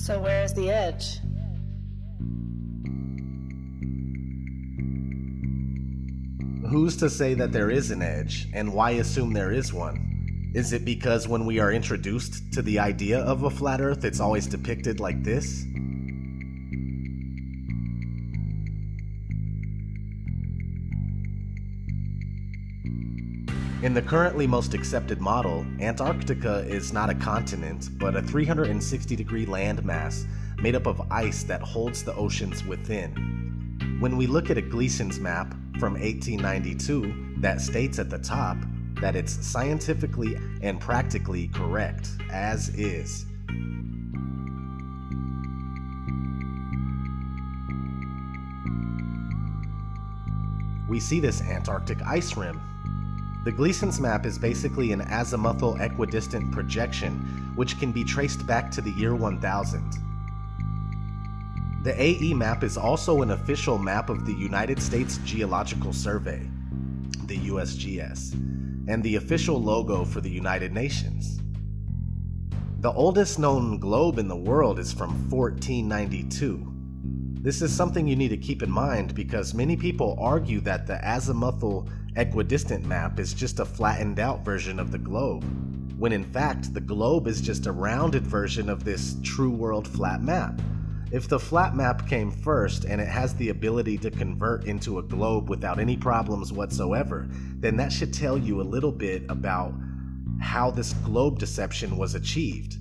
So where is the edge? Who's to say that there is an edge, and why assume there is one? Is it because when we are introduced to the idea of a flat Earth, it's always depicted like this? In the currently most accepted model, Antarctica is not a continent, but a 360-degree landmass made up of ice that holds the oceans within. When we look at a Gleason's map from 1892 that states at the top that it's scientifically and practically correct, as is. We see this Antarctic ice rim. The Gleason's map is basically an azimuthal equidistant projection, which can be traced back to the year 1000. The AE map is also an official map of the United States Geological Survey, the USGS, and the official logo for the United Nations. The oldest known globe in the world is from 1492. This is something you need to keep in mind because many people argue that the azimuthal equidistant map is just a flattened out version of the globe, when in fact the globe is just a rounded version of this true world flat map. If the flat map came first and it has the ability to convert into a globe without any problems whatsoever, then that should tell you a little bit about how this globe deception was achieved.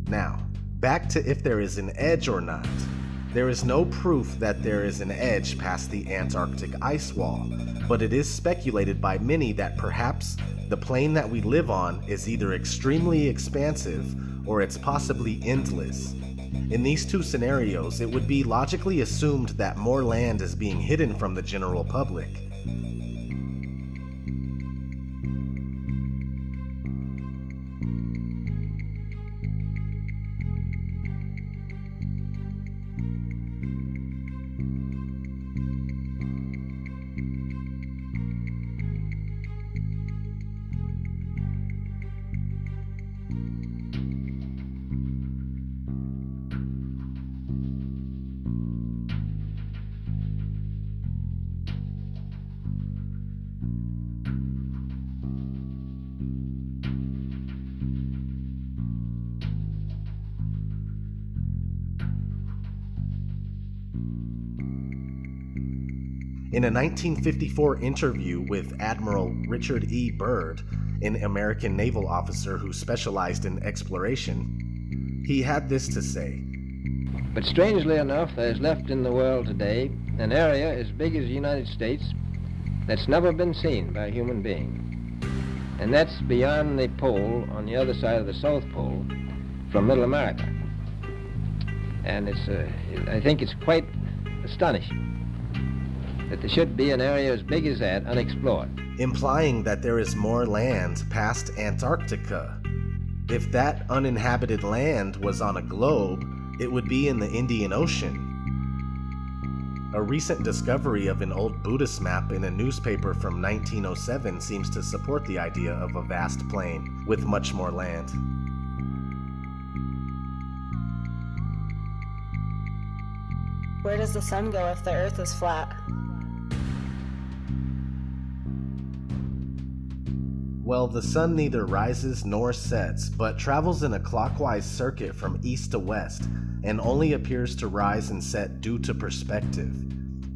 Now, back to if there is an edge or not. There is no proof that there is an edge past the Antarctic ice wall, but it is speculated by many that perhaps the plane that we live on is either extremely expansive or it's possibly endless. In these two scenarios, it would be logically assumed that more land is being hidden from the general public. In a 1954 interview with Admiral Richard E. Byrd, an American naval officer who specialized in exploration, he had this to say. But strangely enough, there is left in the world today an area as big as the United States that's never been seen by a human being. And that's beyond the pole, on the other side of the South Pole, from Middle America. And I think it's quite astonishing that there should be an area as big as that unexplored. Implying that there is more land past Antarctica. If that uninhabited land was on a globe, it would be in the Indian Ocean. A recent discovery of an old Buddhist map in a newspaper from 1907 seems to support the idea of a vast plain with much more land. Where does the sun go if the Earth is flat? Well, the sun neither rises nor sets, but travels in a clockwise circuit from east to west, and only appears to rise and set due to perspective.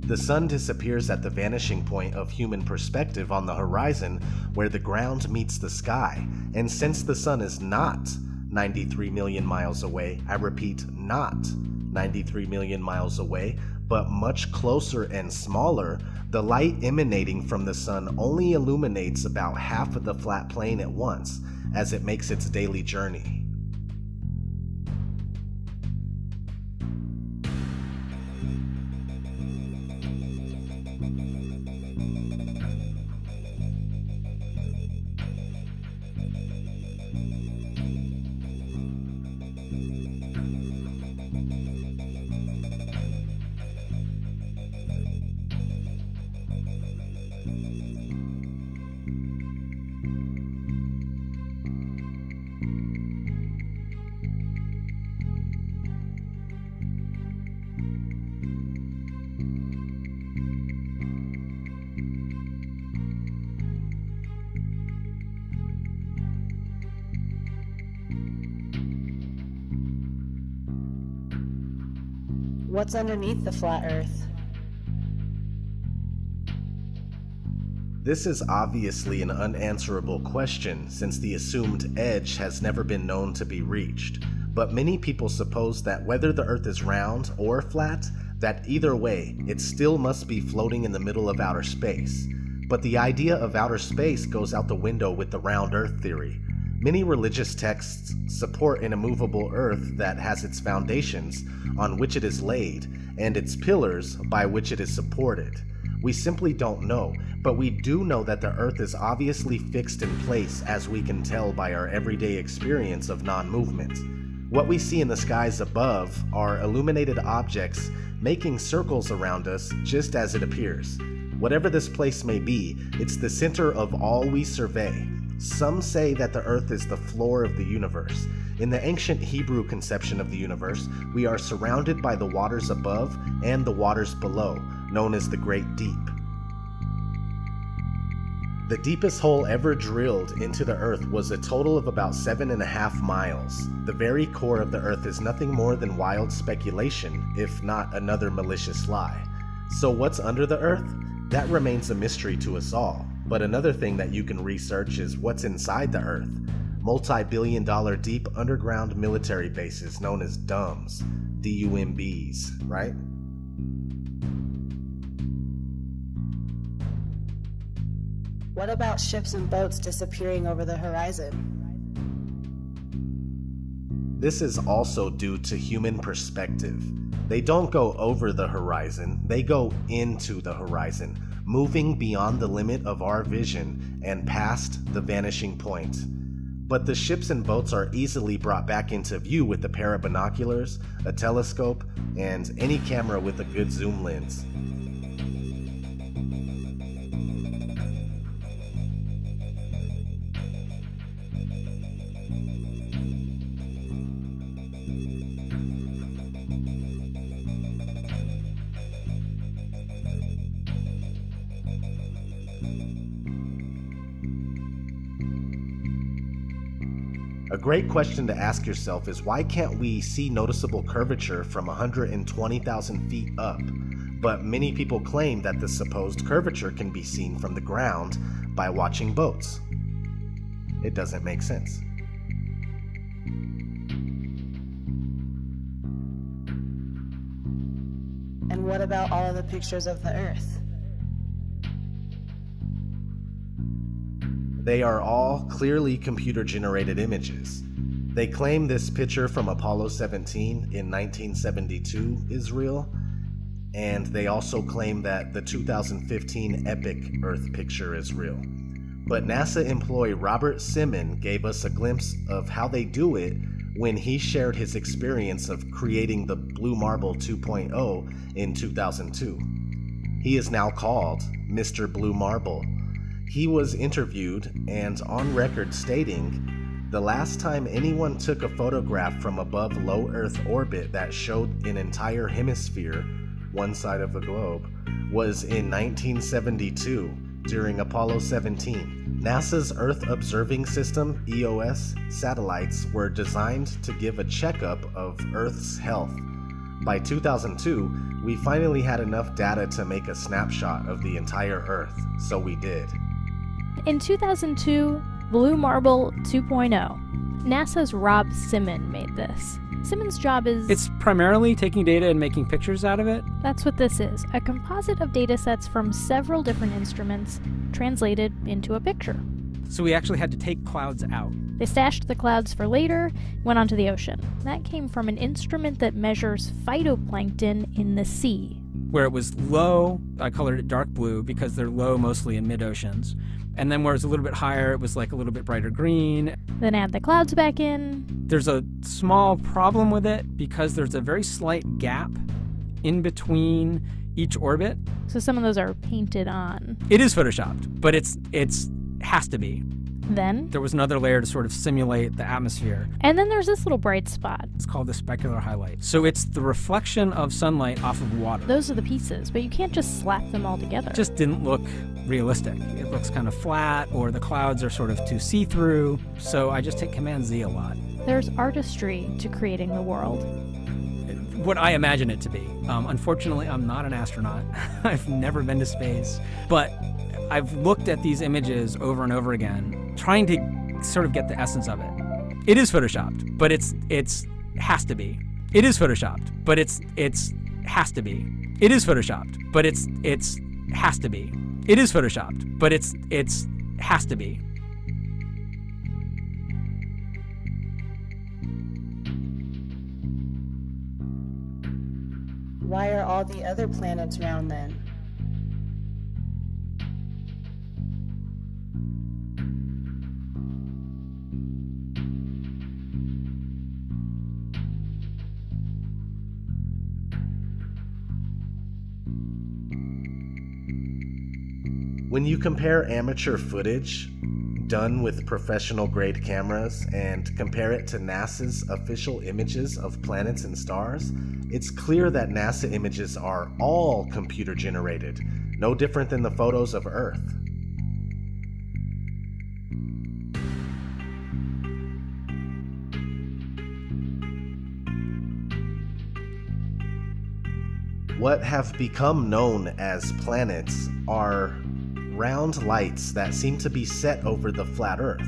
The sun disappears at the vanishing point of human perspective on the horizon where the ground meets the sky, and since the sun is not 93 million miles away, I repeat, not 93 million miles away, but much closer and smaller, the light emanating from the sun only illuminates about half of the flat plane at once as it makes its daily journey. What's underneath the flat Earth? This is obviously an unanswerable question since the assumed edge has never been known to be reached, but many people suppose that whether the Earth is round or flat, that either way, it still must be floating in the middle of outer space. But the idea of outer space goes out the window with the round Earth theory. Many religious texts support an immovable Earth that has its foundations on which it is laid and its pillars by which it is supported. We simply don't know, but we do know that the Earth is obviously fixed in place, as we can tell by our everyday experience of non-movement. What we see in the skies above are illuminated objects making circles around us just as it appears. Whatever this place may be, it's the center of all we survey. Some say that the Earth is the floor of the universe. In the ancient Hebrew conception of the universe, we are surrounded by the waters above and the waters below, known as the Great Deep. The deepest hole ever drilled into the Earth was a total of about 7.5 miles. The very core of the Earth is nothing more than wild speculation, if not another malicious lie. So what's under the Earth? That remains a mystery to us all. But another thing that you can research is what's inside the Earth. Multi-billion-dollar deep underground military bases known as DUMBs, D-U-M-Bs, right? What about ships and boats disappearing over the horizon? This is also due to human perspective. They don't go over the horizon, they go into the horizon, moving beyond the limit of our vision and past the vanishing point. But the ships and boats are easily brought back into view with a pair of binoculars, a telescope, and any camera with a good zoom lens. A great question to ask yourself is why can't we see noticeable curvature from 120,000 feet up? But many people claim that the supposed curvature can be seen from the ground by watching boats. It doesn't make sense. And what about all of the pictures of the Earth? They are all clearly computer-generated images. They claim this picture from Apollo 17 in 1972 is real, and they also claim that the 2015 Epic Earth picture is real. But NASA employee Robert Simon gave us a glimpse of how they do it when he shared his experience of creating the Blue Marble 2.0 in 2002. He is now called Mr. Blue Marble. He was interviewed and on record stating, "The last time anyone took a photograph from above low Earth orbit that showed an entire hemisphere, one side of the globe, was in 1972 during Apollo 17. NASA's Earth Observing System, EOS, satellites were designed to give a checkup of Earth's health. By 2002, we finally had enough data to make a snapshot of the entire Earth, so we did." In 2002, Blue Marble 2.0. NASA's Rob Simon made this. Simon's job is... It's primarily taking data and making pictures out of it. That's what this is, a composite of data sets from several different instruments translated into a picture. So we actually had to take clouds out. They stashed the clouds for later, went onto the ocean. That came from an instrument that measures phytoplankton in the sea. Where it was low, I colored it dark blue because they're low mostly in mid-oceans. And then where it was a little bit higher, it was like a little bit brighter green. Then add the clouds back in. There's a small problem with it because there's a very slight gap in between each orbit. So some of those are painted on. It is photoshopped, but it's has to be. Then There was another layer to sort of simulate the atmosphere. and then there's this little bright spot. It's called the specular highlight. So it's the reflection of sunlight off of water. Those are the pieces, but you can't just slap them all together. It just didn't look realistic. It looks kind of flat, or the clouds are sort of too see-through. So I just hit Command Z a lot. There's artistry to creating the world. what I imagine it to be. Unfortunately, I'm not an astronaut. I've never been to space, but I've looked at these images over and over again, trying to sort of get the essence of it. It is photoshopped, but it's has to be. It is photoshopped, but it's has to be. It is photoshopped, but it's has to be. It is photoshopped, but it's has to be. Why are all the other planets round then? When you compare amateur footage done with professional grade cameras and compare it to NASA's official images of planets and stars, it's clear that NASA images are all computer generated, no different than the photos of Earth. What have become known as planets are round lights that seem to be set over the flat Earth.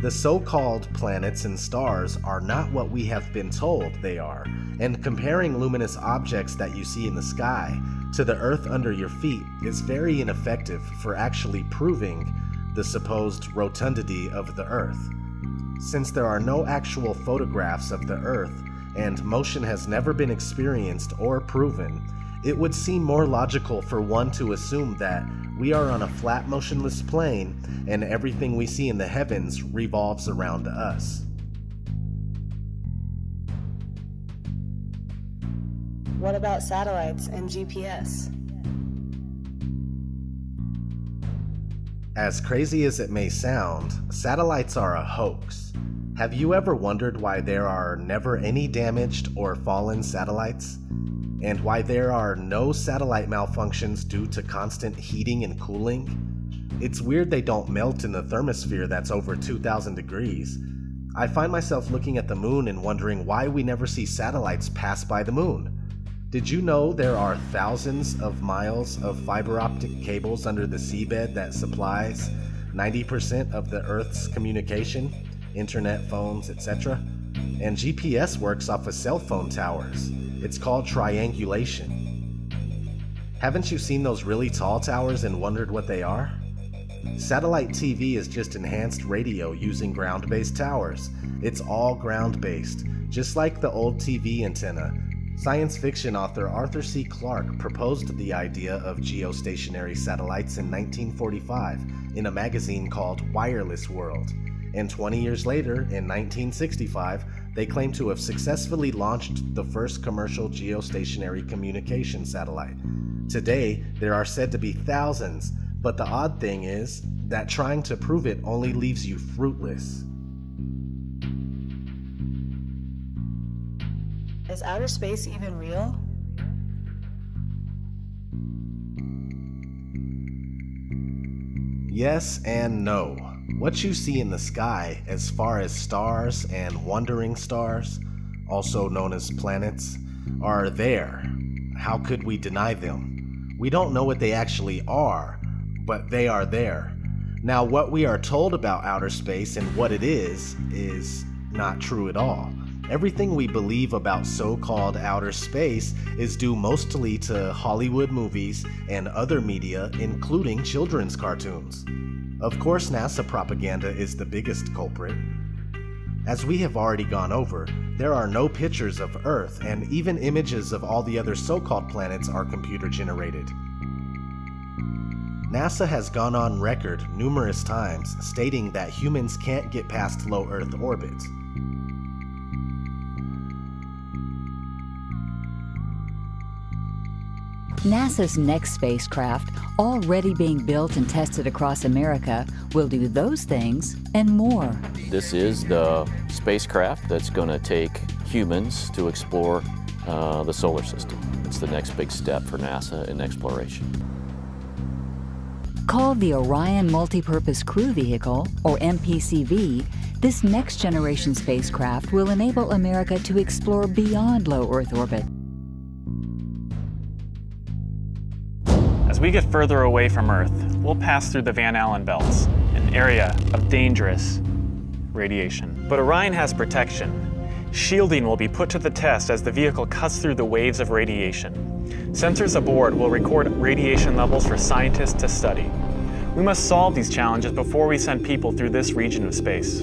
The so-called planets and stars are not what we have been told they are, and comparing luminous objects that you see in the sky to the Earth under your feet is very ineffective for actually proving the supposed rotundity of the Earth. Since there are no actual photographs of the Earth and motion has never been experienced or proven, it would seem more logical for one to assume that we are on a flat, motionless plane and everything we see in the heavens revolves around us. What about satellites and GPS? As crazy as it may sound, satellites are a hoax. Have you ever wondered why there are never any damaged or fallen satellites? And why there are no satellite malfunctions due to constant heating and cooling? It's weird they don't melt in the thermosphere that's over 2,000 degrees. I find myself looking at the moon and wondering why we never see satellites pass by the moon. Did you know there are thousands of miles of fiber optic cables under the seabed that supplies 90% of the Earth's communication, internet, phones, etc.? And GPS works off of cell phone towers. It's called triangulation. Haven't you seen those really tall towers and wondered what they are? Satellite TV is just enhanced radio using ground-based towers. It's all ground-based, just like the old TV antenna. Science fiction author Arthur C. Clarke proposed the idea of geostationary satellites in 1945 in a magazine called Wireless World. And 20 years later, in 1965, they claim to have successfully launched the first commercial geostationary communication satellite. Today, there are said to be thousands, but the odd thing is that trying to prove it only leaves you fruitless. Is outer space even real? Yes and no. What you see in the sky, as far as stars and wandering stars, also known as planets, are there. How could we deny them? We don't know what they actually are, but they are there. Now, what we are told about outer space and what it is not true at all. Everything we believe about so-called outer space is due mostly to Hollywood movies and other media, including children's cartoons. Of course, NASA propaganda is the biggest culprit. As we have already gone over, there are no pictures of Earth, and even images of all the other so-called planets are computer-generated. NASA has gone on record numerous times stating that humans can't get past low Earth orbit. NASA's next spacecraft, already being built and tested across America, will do those things and more. This is the spacecraft that's going to take humans to explore the solar system. It's the next big step for NASA in exploration. Called the Orion Multipurpose Crew Vehicle, or MPCV, this next-generation spacecraft will enable America to explore beyond low Earth orbit we get further away from Earth, we'll pass through the Van Allen belts, an area of dangerous radiation. But Orion has protection. Shielding will be put to the test as the vehicle cuts through the waves of radiation. Sensors aboard will record radiation levels for scientists to study. We must solve these challenges before we send people through this region of space.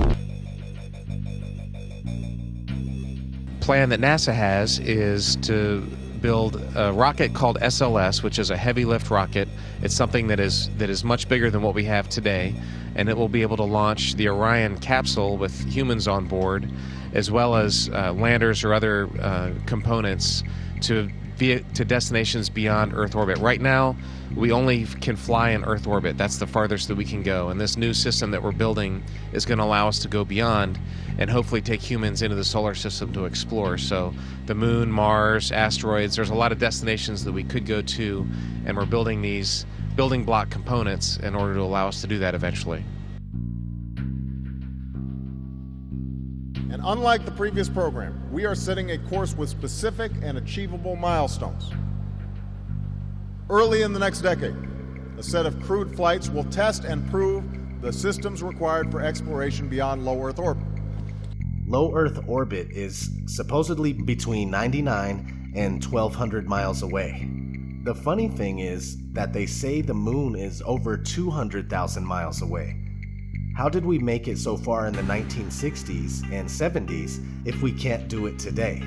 Plan that NASA has is to build a rocket called SLS, which is a heavy lift rocket. It's something that is much bigger than what we have today, and it will be able to launch the Orion capsule with humans on board, as well as landers or other components to destinations beyond Earth orbit. Right now, we only can fly in Earth orbit. That's the farthest that we can go. And this new system that we're building is going to allow us to go beyond and hopefully take humans into the solar system to explore. So the moon, Mars, asteroids, there's a lot of destinations that we could go to, and we're building these building block components in order to allow us to do that eventually. And unlike the previous program, we are setting a course with specific and achievable milestones. Early in the next decade, a set of crewed flights will test and prove the systems required for exploration beyond low Earth orbit. Low Earth orbit is supposedly between 99 and 1,200 miles away. The funny thing is that they say the moon is over 200,000 miles away. How did we make it so far in the 1960s and 70s if we can't do it today?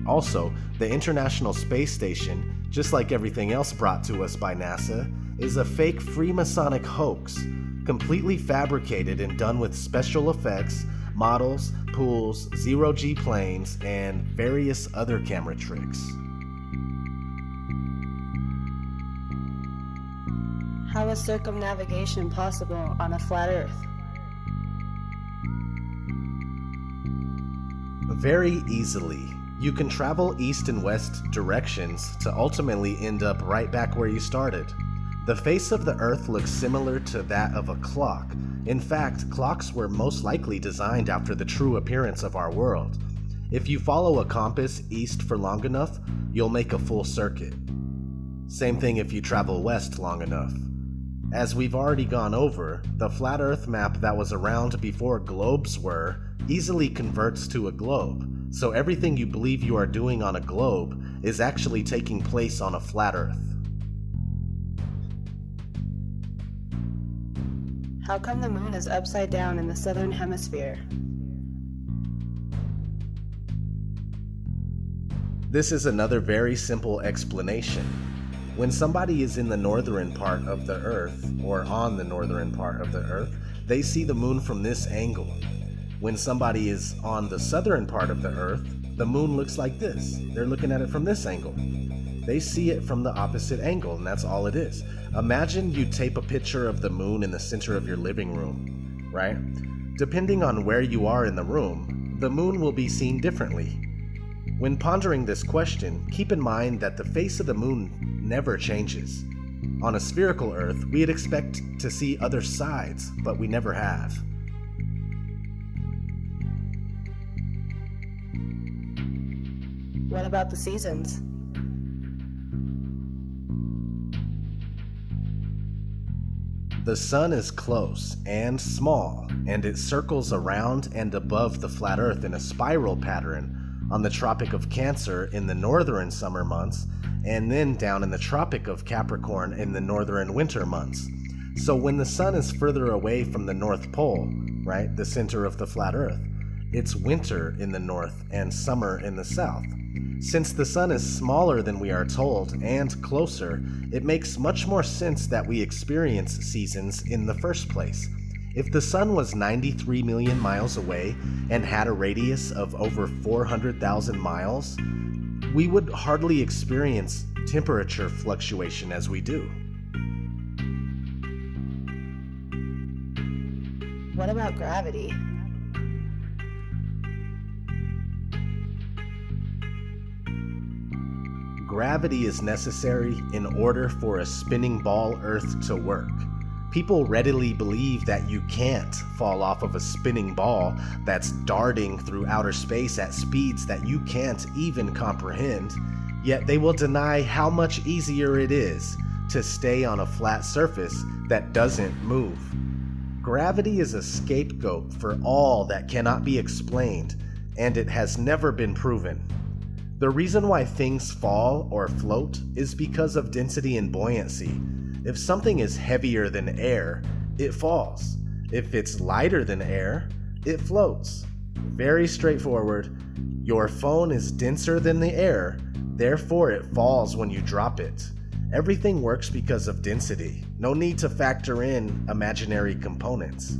Also, the International Space Station, just like everything else brought to us by NASA, is a fake Freemasonic hoax, completely fabricated and done with special effects, models, pools, zero-G planes, and various other camera tricks. How is circumnavigation possible on a flat Earth? Very easily. You can travel east and west directions to ultimately end up right back where you started. The face of the Earth looks similar to that of a clock. In fact, clocks were most likely designed after the true appearance of our world. If you follow a compass east for long enough, you'll make a full circuit. Same thing if you travel west long enough. As we've already gone over, the flat Earth map that was around before globes were easily converts to a globe, so everything you believe you are doing on a globe is actually taking place on a flat Earth. How come the moon is upside down in the southern hemisphere? This is another very simple explanation. When somebody is in the northern part of the Earth, or on the northern part of the Earth, they see the moon from this angle. When somebody is on the southern part of the Earth, the moon looks like this. They're looking at it from this angle. They see it from the opposite angle, and that's all it is. Imagine you tape a picture of the moon in the center of your living room, right? Depending on where you are in the room, the moon will be seen differently. When pondering this question, keep in mind that the face of the moon never changes. On a spherical Earth, we'd expect to see other sides, but we never have. What about the seasons? The sun is close and small, and it circles around and above the flat Earth in a spiral pattern on the Tropic of Cancer in the northern summer months, and then down in the Tropic of Capricorn in the northern winter months. So when the sun is further away from the North Pole, right, the center of the flat Earth, it's winter in the north and summer in the south. Since the sun is smaller than we are told and closer, it makes much more sense that we experience seasons in the first place. If the sun was 93 million miles away and had a radius of over 400,000 miles, we would hardly experience temperature fluctuation as we do. What about gravity? Gravity is necessary in order for a spinning ball Earth to work. People readily believe that you can't fall off of a spinning ball that's darting through outer space at speeds that you can't even comprehend, yet they will deny how much easier it is to stay on a flat surface that doesn't move. Gravity is a scapegoat for all that cannot be explained, and it has never been proven. The reason why things fall or float is because of density and buoyancy. If something is heavier than air, it falls. If it's lighter than air, it floats. Very straightforward. Your phone is denser than the air, therefore it falls when you drop it. Everything works because of density. No need to factor in imaginary components.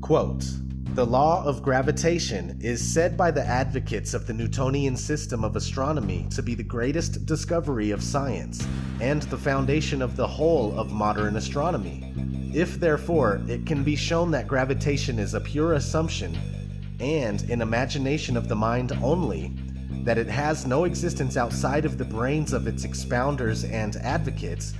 Quote, "The law of gravitation is said by the advocates of the Newtonian system of astronomy to be the greatest discovery of science and the foundation of the whole of modern astronomy. If, therefore, it can be shown that gravitation is a pure assumption and an imagination of the mind only, that it has no existence outside of the brains of its expounders and advocates,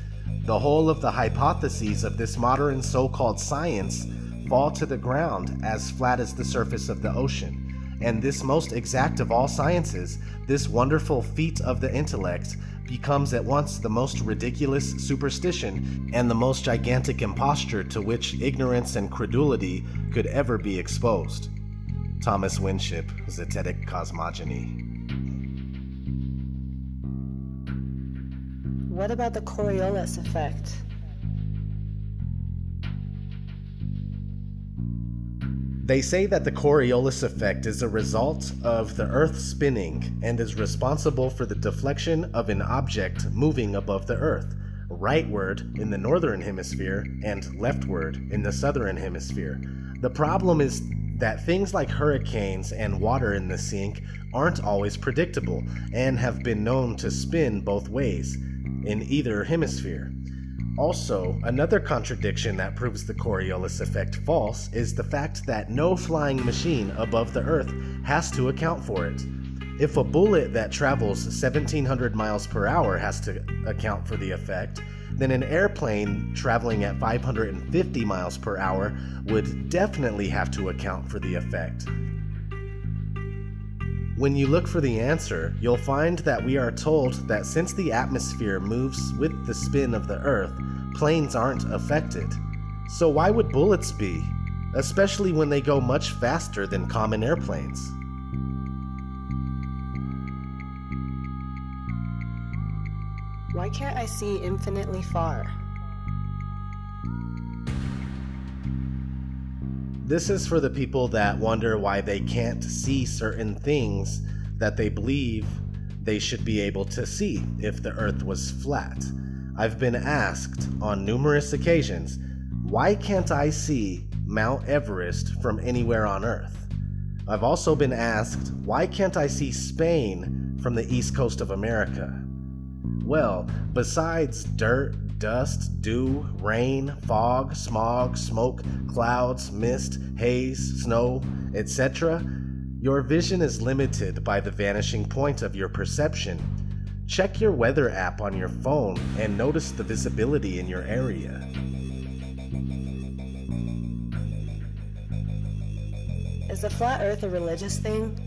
the whole of the hypotheses of this modern so-called science fall to the ground as flat as the surface of the ocean. And this most exact of all sciences, this wonderful feat of the intellect, becomes at once the most ridiculous superstition and the most gigantic imposture to which ignorance and credulity could ever be exposed." Thomas Winship, Zetetic Cosmogony. What about the Coriolis effect? They say that the Coriolis effect is a result of the Earth spinning and is responsible for the deflection of an object moving above the Earth, rightward in the northern hemisphere and leftward in the southern hemisphere. The problem is that things like hurricanes and water in the sink aren't always predictable and have been known to spin both ways in either hemisphere. Also, another contradiction that proves the Coriolis effect false is the fact that no flying machine above the Earth has to account for it. If a bullet that travels 1,700 miles per hour has to account for the effect, then an airplane traveling at 550 miles per hour would definitely have to account for the effect. When you look for the answer, you'll find that we are told that since the atmosphere moves with the spin of the Earth, planes aren't affected. So why would bullets be? Especially when they go much faster than common airplanes. Why can't I see infinitely far? This is for the people that wonder why they can't see certain things that they believe they should be able to see if the Earth was flat. I've been asked on numerous occasions, why can't I see Mount Everest from anywhere on Earth? I've also been asked, why can't I see Spain from the east coast of America? Well, besides dirt, dust, dew, rain, fog, smog, smoke, clouds, mist, haze, snow, etc., your vision is limited by the vanishing point of your perception. Check your weather app on your phone and notice the visibility in your area. Is the flat Earth a religious thing?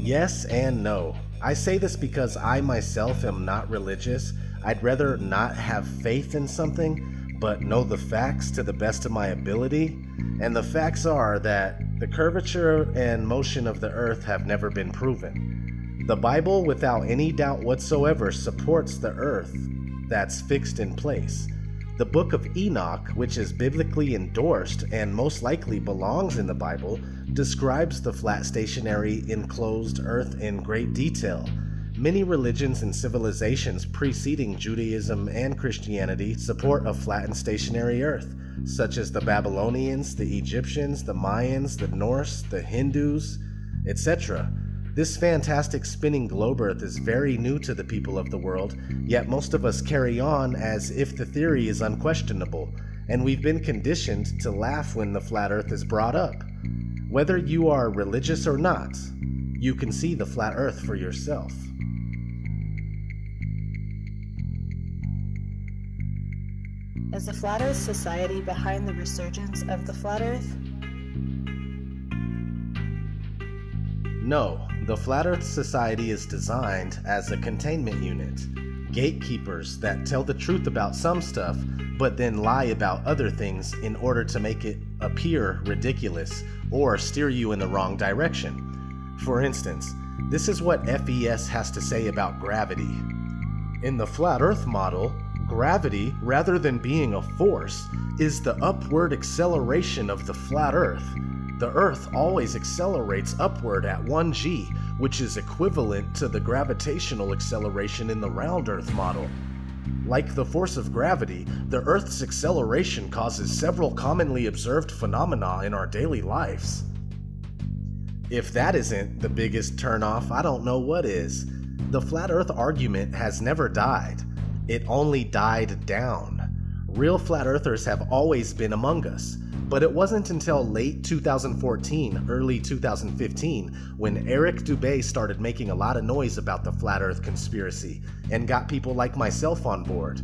Yes and no. I say this because I myself am not religious. I'd rather not have faith in something, but know the facts to the best of my ability. And the facts are that the curvature and motion of the Earth have never been proven. The Bible, without any doubt whatsoever, supports the Earth that's fixed in place. The Book of Enoch, which is biblically endorsed and most likely belongs in the Bible, describes the flat stationary enclosed Earth in great detail. Many religions and civilizations preceding Judaism and Christianity support a flat and stationary Earth, such as the Babylonians, the Egyptians, the Mayans, the Norse, the Hindus, etc. This fantastic spinning globe Earth is very new to the people of the world, yet most of us carry on as if the theory is unquestionable, and we've been conditioned to laugh when the flat Earth is brought up. Whether you are religious or not, you can see the flat Earth for yourself. Is the Flat Earth Society behind the resurgence of the flat Earth? No, the Flat Earth Society is designed as a containment unit. Gatekeepers that tell the truth about some stuff, but then lie about other things in order to make it appear ridiculous or steer you in the wrong direction. For instance, this is what FES has to say about gravity. In the Flat Earth model, gravity, rather than being a force, is the upward acceleration of the flat Earth. The Earth always accelerates upward at 1g, which is equivalent to the gravitational acceleration in the round Earth model. Like the force of gravity, the Earth's acceleration causes several commonly observed phenomena in our daily lives. If that isn't the biggest turnoff, I don't know what is. The Flat Earth argument has never died. It only died down. Real Flat Earthers have always been among us. But it wasn't until late 2014, early 2015, when Eric Dubay started making a lot of noise about the Flat Earth conspiracy and got people like myself on board.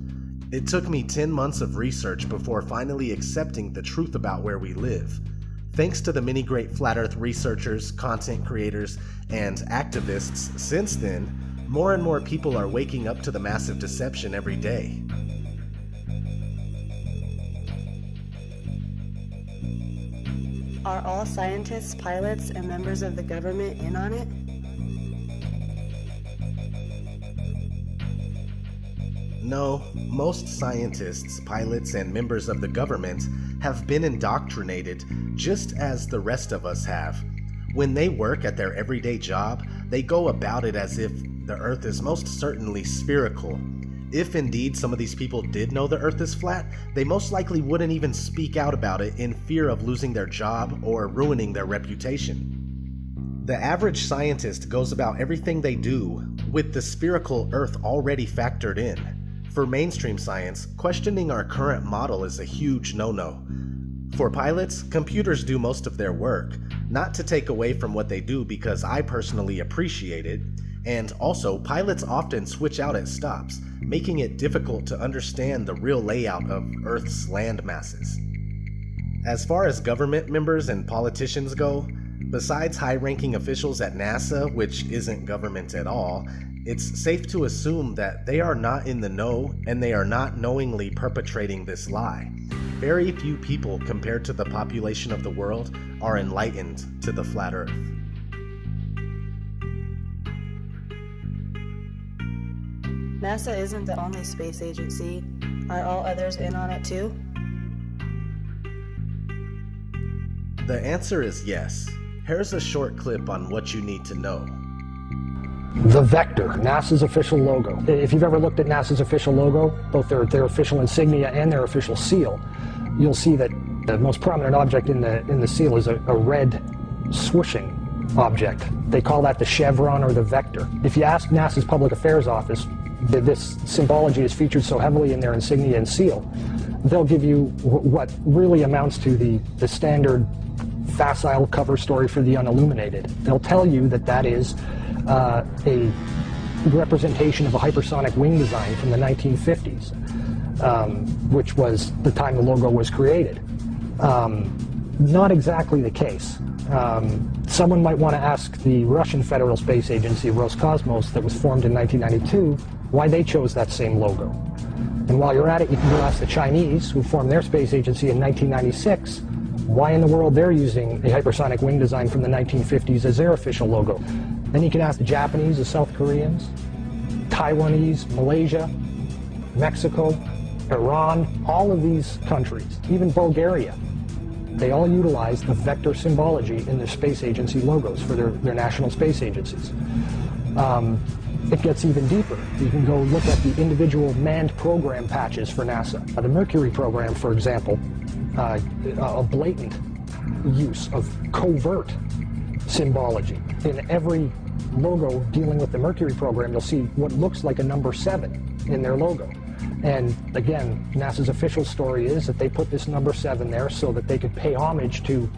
It took me 10 months of research before finally accepting the truth about where we live. Thanks to the many great Flat Earth researchers, content creators, and activists since then, more and more people are waking up to the massive deception every day. Are all scientists, pilots, and members of the government in on it? No, most scientists, pilots, and members of the government have been indoctrinated just as the rest of us have. When they work at their everyday job, they go about it as if the Earth is most certainly spherical. If indeed some of these people did know the Earth is flat, they most likely wouldn't even speak out about it in fear of losing their job or ruining their reputation. The average scientist goes about everything they do with the spherical Earth already factored in. For mainstream science, questioning our current model is a huge no-no. For pilots, computers do most of their work, not to take away from what they do because I personally appreciate it, and also pilots often switch out at stops, making it difficult to understand the real layout of Earth's land masses. As far as government members and politicians go, besides high-ranking officials at NASA, which isn't government at all, it's safe to assume that they are not in the know and they are not knowingly perpetrating this lie. Very few people compared to the population of the world are enlightened to the flat Earth. NASA isn't the only space agency. Are all others in on it too? The answer is yes. Here's a short clip on what you need to know. The Vector, NASA's official logo. If you've ever looked at NASA's official logo, both their official insignia and their official seal, you'll see that the most prominent object in the seal is a red swooshing object. They call that the chevron or the vector. If you ask NASA's Public Affairs Office, this symbology is featured so heavily in their insignia and seal, they'll give you what really amounts to the standard facile cover story for the unilluminated. They'll tell you that that is a representation of a hypersonic wing design from the 1950s, which was the time the logo was created. Not exactly the case. Someone might want to ask the Russian Federal Space Agency, Roscosmos, that was formed in 1992, why they chose that same logo. And while you're at it, you can go ask the Chinese, who formed their space agency in 1996, why in the world they're using a hypersonic wing design from the 1950s as their official logo. Then you can ask the Japanese, the South Koreans, Taiwanese, Malaysia, Mexico, Iran, all of these countries, even Bulgaria. They all utilize the vector symbology in their space agency logos for their national space agencies. It gets even deeper. You can go look at the individual manned program patches for NASA. The Mercury program, for example, a blatant use of covert symbology. In every logo dealing with the Mercury program, you'll see what looks like a number 7 in their logo. And again, NASA's official story is that they put this number 7 there so that they could pay homage to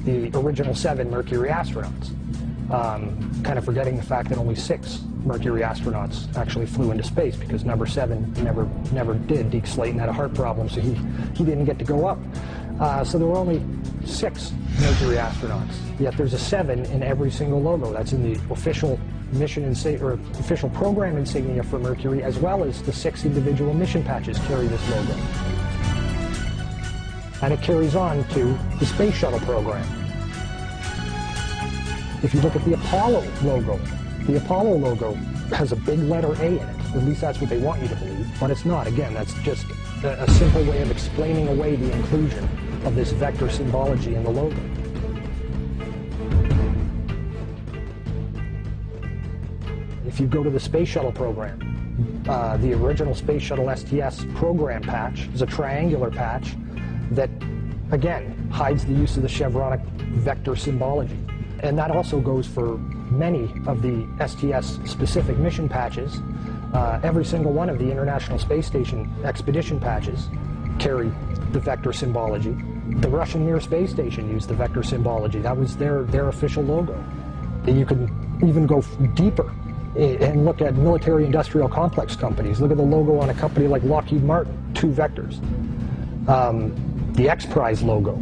the original 7 Mercury astronauts. Kind of forgetting the fact that only 6 Mercury astronauts actually flew into space, because number 7 never did. Deke Slayton had a heart problem, so he didn't get to go up. So there were only 6 Mercury astronauts, yet there's a 7 in every single logo. That's in the official mission or official program insignia for Mercury, as well as the 6 individual mission patches carry this logo. And it carries on to the Space Shuttle program. If you look at the Apollo logo has a big letter A in it. At least that's what they want you to believe, but it's not. Again, that's just a simple way of explaining away the inclusion of this vector symbology in the logo. If you go to the Space Shuttle program, the original Space Shuttle STS program patch is a triangular patch that, again, hides the use of the chevronic vector symbology. And that also goes for many of the STS-specific mission patches. Every single one of the International Space Station expedition patches carry the vector symbology. The Russian Mir space station used the vector symbology. That was their official logo. You can even go deeper and look at military-industrial complex companies. Look at the logo on a company like Lockheed Martin, 2 vectors. The X-Prize logo,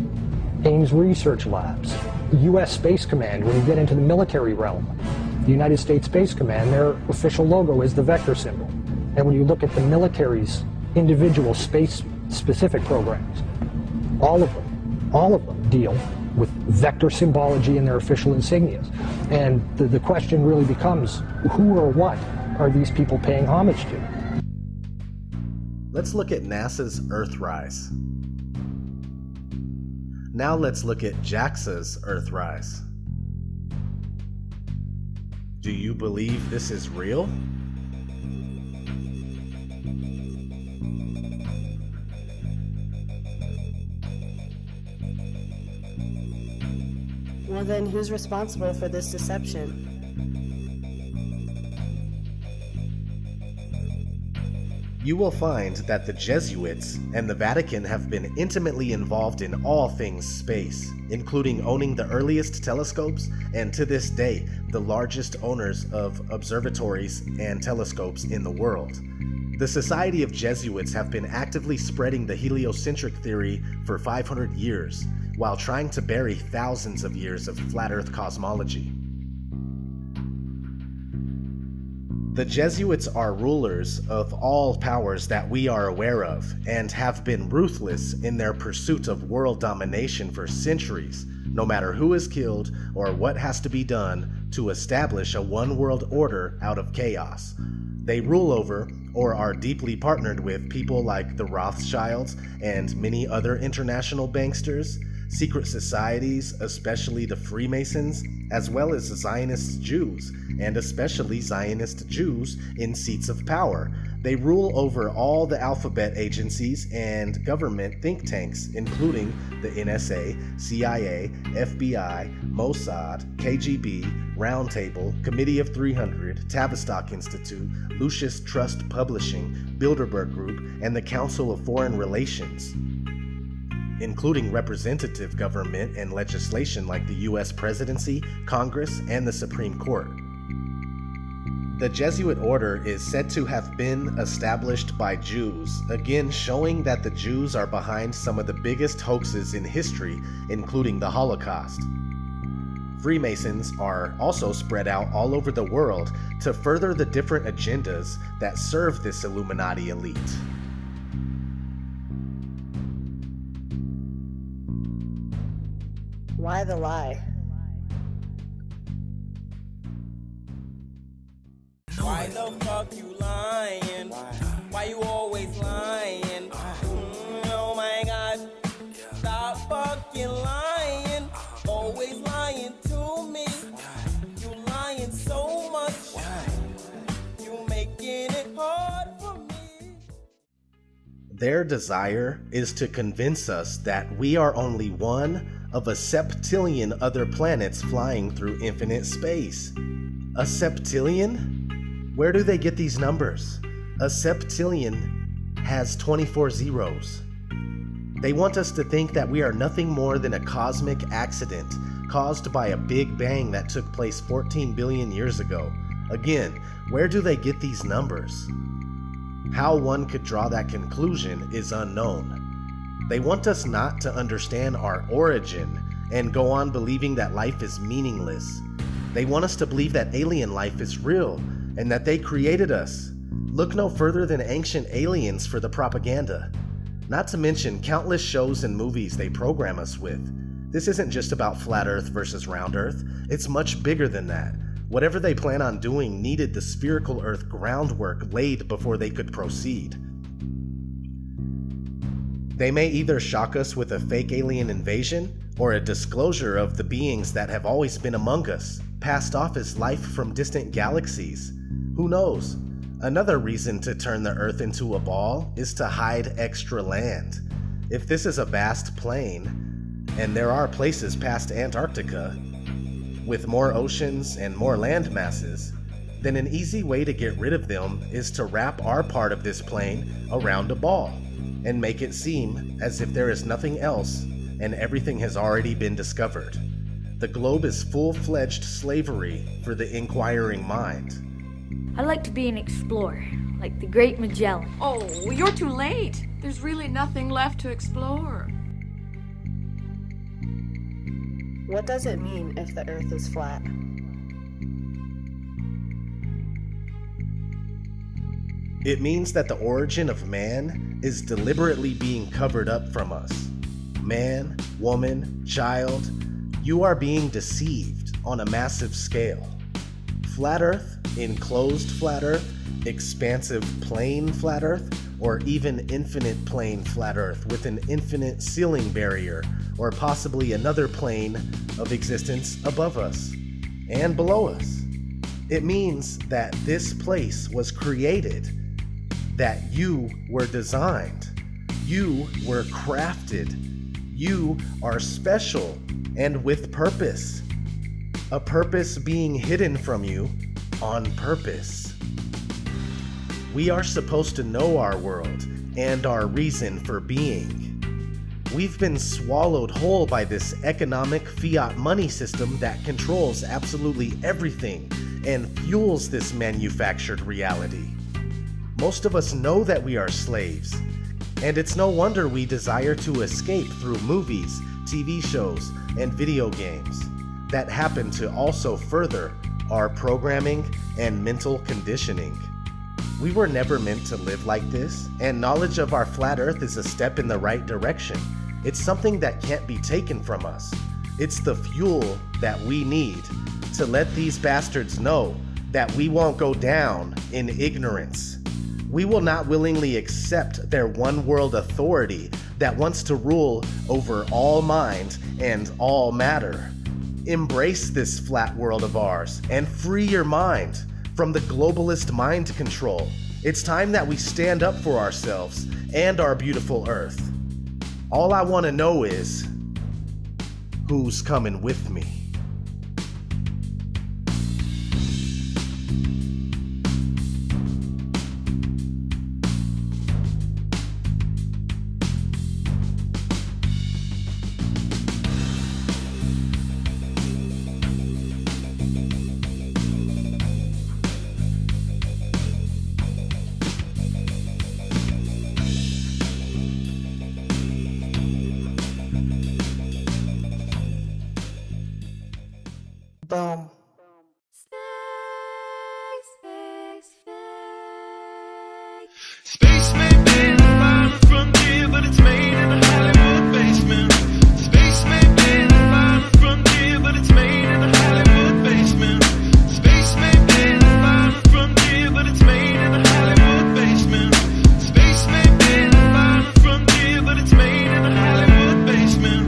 Ames Research Labs, U.S. Space Command. When you get into the military realm, the United States Space Command, their official logo is the vector symbol. And when you look at the military's individual space-specific programs, all of them deal with vector symbology in their official insignias. And the question really becomes, who or what are these people paying homage to? Let's look at NASA's Earthrise. Now let's look at JAXA's Earthrise. Do you believe this is real? Well then, who's responsible for this deception? You will find that the Jesuits and the Vatican have been intimately involved in all things space, including owning the earliest telescopes and, to this day, the largest owners of observatories and telescopes in the world. The Society of Jesuits have been actively spreading the heliocentric theory for 500 years, while trying to bury thousands of years of flat Earth cosmology. The Jesuits are rulers of all powers that we are aware of, and have been ruthless in their pursuit of world domination for centuries, no matter who is killed or what has to be done to establish a one-world order out of chaos. They rule over, or are deeply partnered with, people like the Rothschilds and many other international banksters, secret societies, especially the Freemasons, as well as Zionist Jews, and especially Zionist Jews in seats of power. They rule over all the alphabet agencies and government think tanks, including the NSA, CIA, FBI, Mossad, KGB, Roundtable, Committee of 300, Tavistock Institute, Lucius Trust Publishing, Bilderberg Group, and the Council of Foreign Relations, including representative government and legislation like the US Presidency, Congress, and the Supreme Court. The Jesuit order is said to have been established by Jews, again showing that the Jews are behind some of the biggest hoaxes in history, including the Holocaust. Freemasons are also spread out all over the world to further the different agendas that serve this Illuminati elite. Why the lie? Why the fuck you lying? Why you always lying? Oh my god. Stop fucking lying. Always lying to me. You lying so much. You making it hard for me. Their desire is to convince us that we are only one of a septillion other planets flying through infinite space. A septillion? Where do they get these numbers? A septillion has 24 zeros. They want us to think that we are nothing more than a cosmic accident caused by a Big Bang that took place 14 billion years ago. Again, where do they get these numbers? How one could draw that conclusion is unknown. They want us not to understand our origin and go on believing that life is meaningless. They want us to believe that alien life is real and that they created us. Look no further than ancient aliens for the propaganda. Not to mention countless shows and movies they program us with. This isn't just about flat Earth versus round Earth. It's much bigger than that. Whatever they plan on doing needed the spherical Earth groundwork laid before they could proceed. They may either shock us with a fake alien invasion or a disclosure of the beings that have always been among us, passed off as life from distant galaxies. Who knows? Another reason to turn the Earth into a ball is to hide extra land. If this is a vast plain, and there are places past Antarctica, with more oceans and more land masses, then an easy way to get rid of them is to wrap our part of this plain around a ball, and make it seem as if there is nothing else and everything has already been discovered. The globe is full-fledged slavery for the inquiring mind. I'd like to be an explorer, like the great Magellan. Oh, you're too late. There's really nothing left to explore. What does it mean if the Earth is flat? It means that the origin of man is deliberately being covered up from us. Man, woman, child, you are being deceived on a massive scale. Flat Earth, enclosed flat Earth, expansive plane flat Earth, or even infinite plane flat Earth with an infinite ceiling barrier, or possibly another plane of existence above us and below us. It means that this place was created, that you were designed, you were crafted, you are special and with purpose. A purpose being hidden from you on purpose. We are supposed to know our world and our reason for being. We've been swallowed whole by this economic fiat money system that controls absolutely everything and fuels this manufactured reality. Most of us know that we are slaves, and it's no wonder we desire to escape through movies, TV shows, and video games that happen to also further our programming and mental conditioning. We were never meant to live like this, and knowledge of our flat Earth is a step in the right direction. It's something that can't be taken from us. It's the fuel that we need to let these bastards know that we won't go down in ignorance. We will not willingly accept their one world authority that wants to rule over all mind and all matter. Embrace this flat world of ours and free your mind from the globalist mind control. It's time that we stand up for ourselves and our beautiful Earth. All I want to know is, who's coming with me? Boom. Space may be the final frontier, but it's made in a Hollywood basement. Space may be the final frontier, but it's made in a Hollywood basement. Space may be the final frontier, but it's made in a Hollywood basement. Space may be the final frontier, but it's made in a Hollywood basement.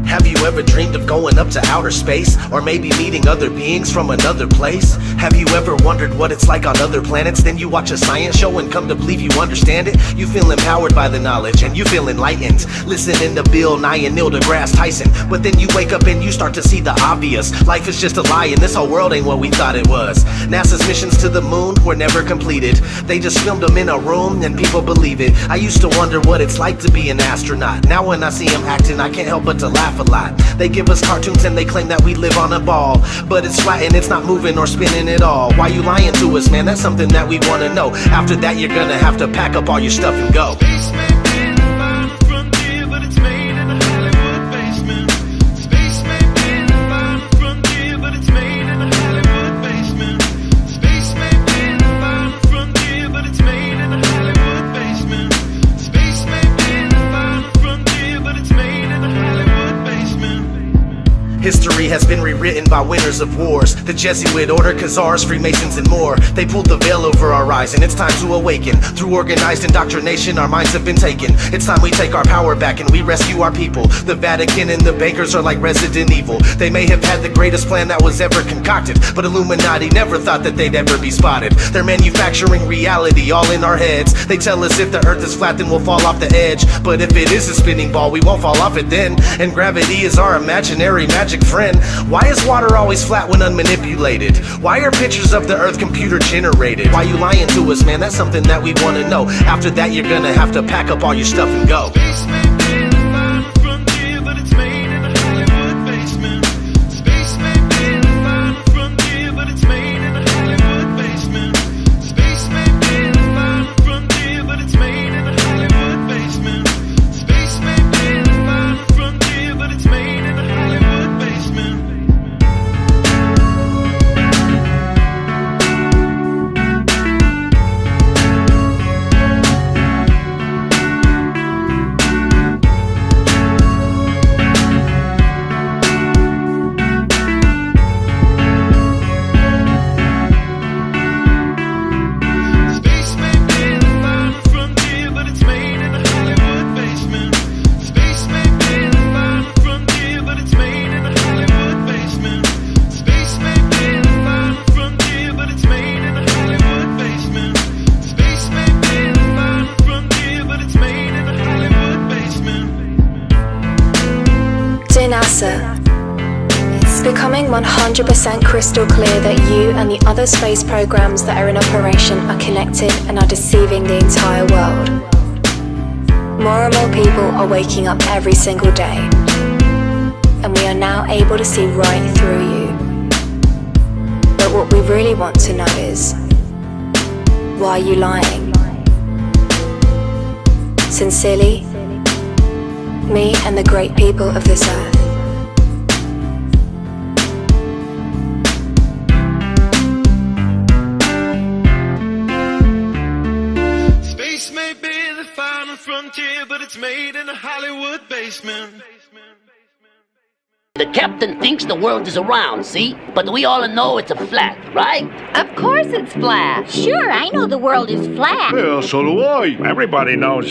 Have you ever dreamed of going up to outer space? Or maybe meeting other beings from another place? Have you ever wondered what it's like on other planets? Then you watch a science show and come to believe you understand it? You feel empowered by the knowledge and you feel enlightened, listening to Bill Nye and Neil deGrasse Tyson. But then you wake up and you start to see the obvious. Life is just a lie and this whole world ain't what we thought it was. NASA's missions to the moon were never completed. They just filmed them in a room and people believe it. I used to wonder what it's like to be an astronaut. Now when I see them acting, I can't help but to laugh a lot. They give us cartoons and they claim that we live on a ball, but it's flat and it's not moving or spinning at all. Why you lying to us, man? That's something that we wanna know. After that, you're gonna have to pack up all your stuff and go. Space may be the final frontier, History has been rewritten by winners of wars. The Jesuit order, Khazars, Freemasons, and more. They pulled the veil over our eyes, and it's time to awaken. Through organized indoctrination, our minds have been taken. It's time we take our power back and we rescue our people. The Vatican and the bankers are like Resident Evil. They may have had the greatest plan that was ever concocted, but Illuminati never thought that they'd ever be spotted. They're manufacturing reality all in our heads. They tell us if the earth is flat then we'll fall off the edge, but if it is a spinning ball we won't fall off it then. And gravity is our imaginary magic friend. Why is water always flat when unmanipulated? Why are pictures of the earth computer generated? Why you lying to us, man? That's something that we want to know. After that you're gonna have to pack up all your stuff and go. NASA, it's becoming 100% crystal clear that you and the other space programs that are in operation are connected and are deceiving the entire world. More and more people are waking up every single day, and we are now able to see right through you. But what we really want to know is, why are you lying? Sincerely, me and the great people of this earth. Space may be the final frontier, but it's made in a Hollywood basement. The captain thinks the world is around, see? But we all know it's a flat, right? Of course it's flat. Sure, I know the world is flat. Well, so do I. Everybody knows that.